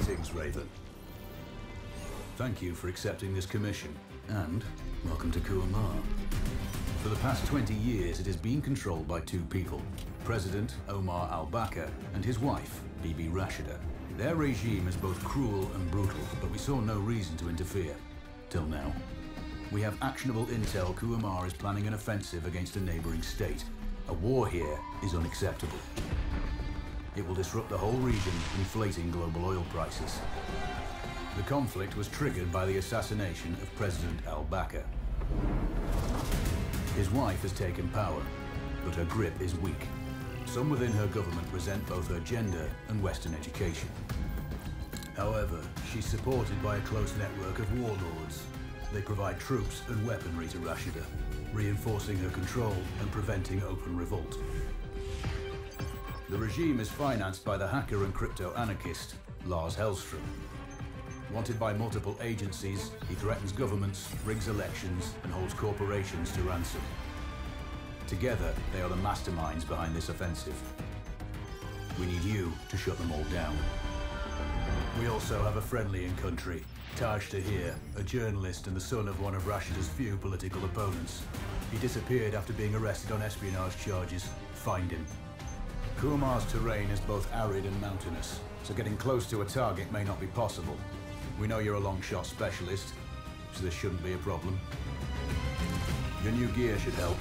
Greetings, Raven. Thank you for accepting this commission, and welcome to Kuamar. For the past 20 years, it has been controlled by two people, President Omar al-Bakr and his wife, Bibi Rashida. Their regime is both cruel and brutal, but we saw no reason to interfere. Till now. We have actionable intel Kuamar is planning an offensive against a neighboring state. A war here is unacceptable. It will disrupt the whole region, inflating global oil prices. The conflict was triggered by the assassination of President al-Bakr. His wife has taken power, but her grip is weak. Some within her government resent both her gender and Western education. However, she's supported by a close network of warlords. They provide troops and weaponry to Rashida, reinforcing her control and preventing open revolt. The regime is financed by the hacker and crypto-anarchist, Lars Hellstrom. Wanted by multiple agencies, he threatens governments, rigs elections, and holds corporations to ransom. Together, they are the masterminds behind this offensive. We need you to shut them all down. We also have a friendly in country, Taj Tahir, a journalist and the son of one of Rashida's few political opponents. He disappeared after being arrested on espionage charges. Find him. Kuamar's terrain is both arid and mountainous, so getting close to a target may not be possible. We know you're a long-shot specialist, so this shouldn't be a problem. Your new gear should help,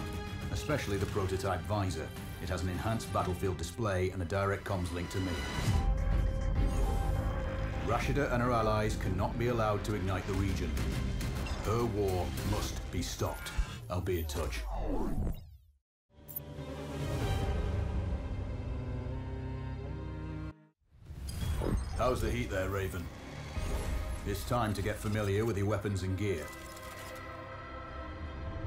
especially the prototype visor. It has an enhanced battlefield display and a direct comms link to me. Rashida and her allies cannot be allowed to ignite the region. Her war must be stopped. I'll be in touch. How's the heat there, Raven? It's time to get familiar with your weapons and gear.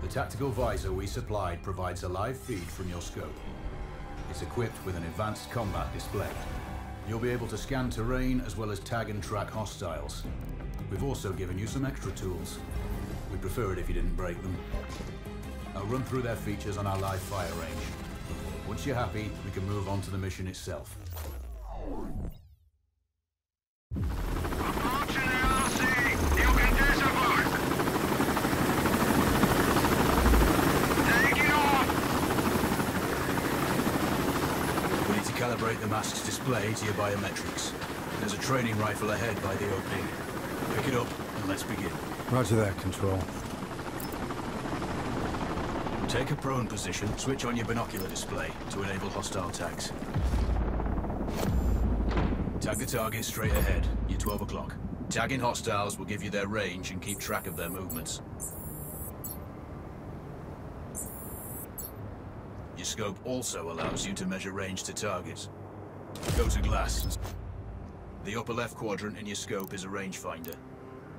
The tactical visor we supplied provides a live feed from your scope. It's equipped with an advanced combat display. You'll be able to scan terrain as well as tag and track hostiles. We've also given you some extra tools. We'd prefer it if you didn't break them. I'll run through their features on our live fire range. Once you're happy, we can move on to the mission itself. Calibrate the mask's display to your biometrics. There's a training rifle ahead by the opening. Pick it up and let's begin. Roger that, Control. Take a prone position, switch on your binocular display to enable hostile tags. Tag the target straight ahead, you're 12 o'clock. Tagging hostiles will give you their range and keep track of their movements. Your scope also allows you to measure range to targets. Go to glass. The upper left quadrant in your scope is a rangefinder.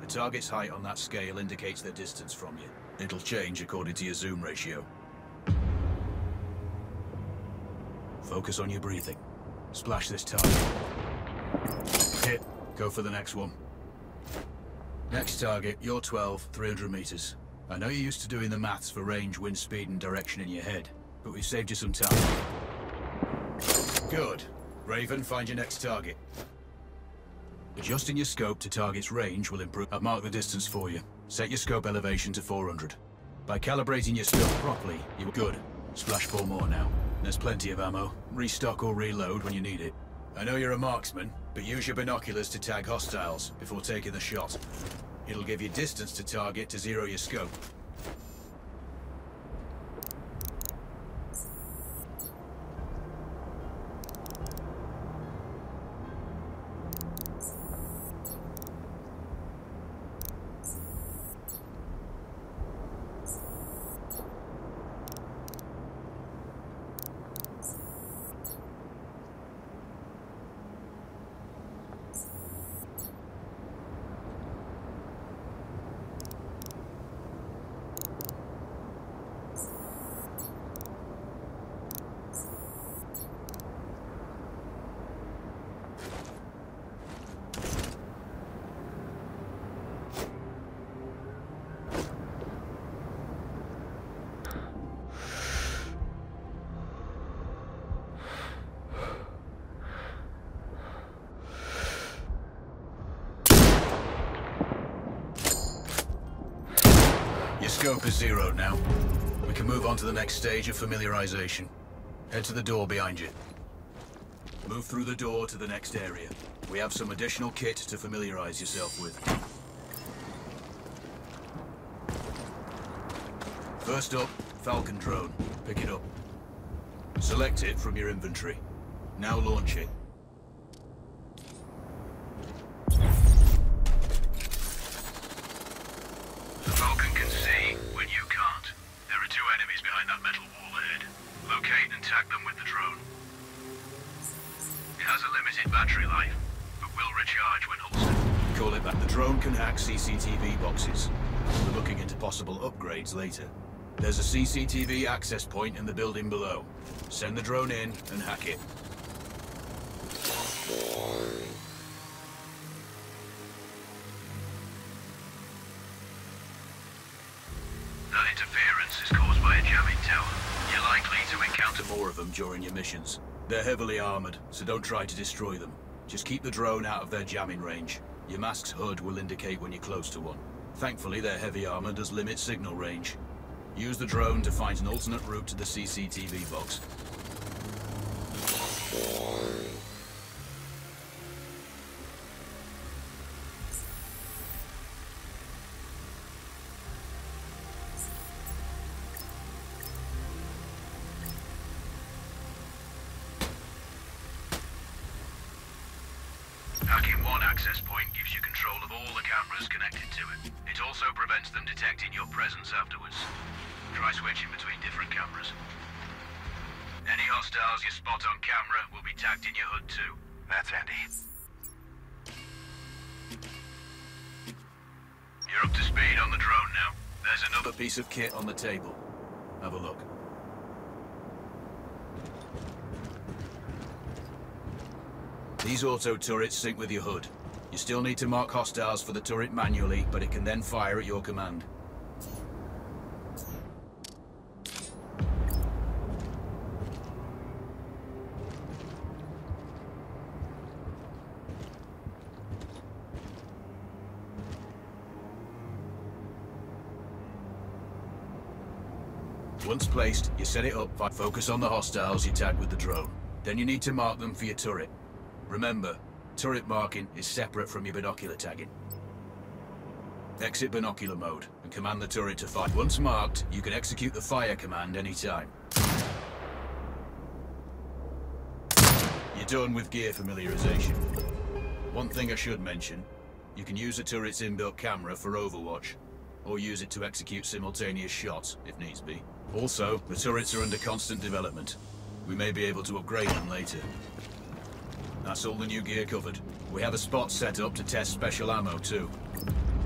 The target's height on that scale indicates their distance from you. It'll change according to your zoom ratio. Focus on your breathing. Splash this target. Hit. Go for the next one. Next target, you're 12, 300 meters. I know you're used to doing the maths for range, wind speed, and direction in your head, but we've saved you some time. Good. Raven, find your next target. Adjusting your scope to target's range will improve. I've marked the distance for you. Set your scope elevation to 400. By calibrating your scope properly, you're good. Splash 4 more now. There's plenty of ammo. Restock or reload when you need it. I know you're a marksman, but use your binoculars to tag hostiles before taking the shot. It'll give you distance to target to zero your scope. Scope is zeroed now. We can move on to the next stage of familiarization. Head to the door behind you. Move through the door to the next area. We have some additional kit to familiarize yourself with. First up, Falcon drone. Pick it up. Select it from your inventory. Now launch it. The Falcon can see when you can't. There are two enemies behind that metal wall ahead. Locate and tag them with the drone. It has a limited battery life, but will recharge when holstered. Call it back. The drone can hack CCTV boxes. We're looking into possible upgrades later. There's a CCTV access point in the building below. Send the drone in and hack it. That interference is caused by a jamming tower. You're likely to encounter More of them during your missions. They're heavily armored, so don't try to destroy them. Just keep the drone out of their jamming range. Your mask's HUD will indicate when you're close to one. Thankfully, their heavy armor does limit signal range. Use the drone to find an alternate route to the CCTV box. Hacking one access point gives you control of all the cameras connected to it. It also prevents them detecting your presence afterwards. Try switching between different cameras. Any hostiles you spot on camera will be tagged in your HUD too. That's handy. You're up to speed on the drone now. There's another A piece of kit on the table. Have a look. These auto turrets sync with your HUD. You still need to mark hostiles for the turret manually, but it can then fire at your command. Once placed, you set it up. Focus on the hostiles you tag with the drone. Then you need to mark them for your turret. Remember, turret marking is separate from your binocular tagging. Exit binocular mode and command the turret to fire. Once marked, you can execute the fire command anytime. You're done with gear familiarization. One thing I should mention, you can use a turret's inbuilt camera for overwatch, or use it to execute simultaneous shots, if needs be. Also, the turrets are under constant development. We may be able to upgrade them later. That's all the new gear covered. We have a spot set up to test special ammo too.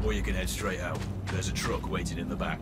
Or you can head straight out. There's a truck waiting in the back.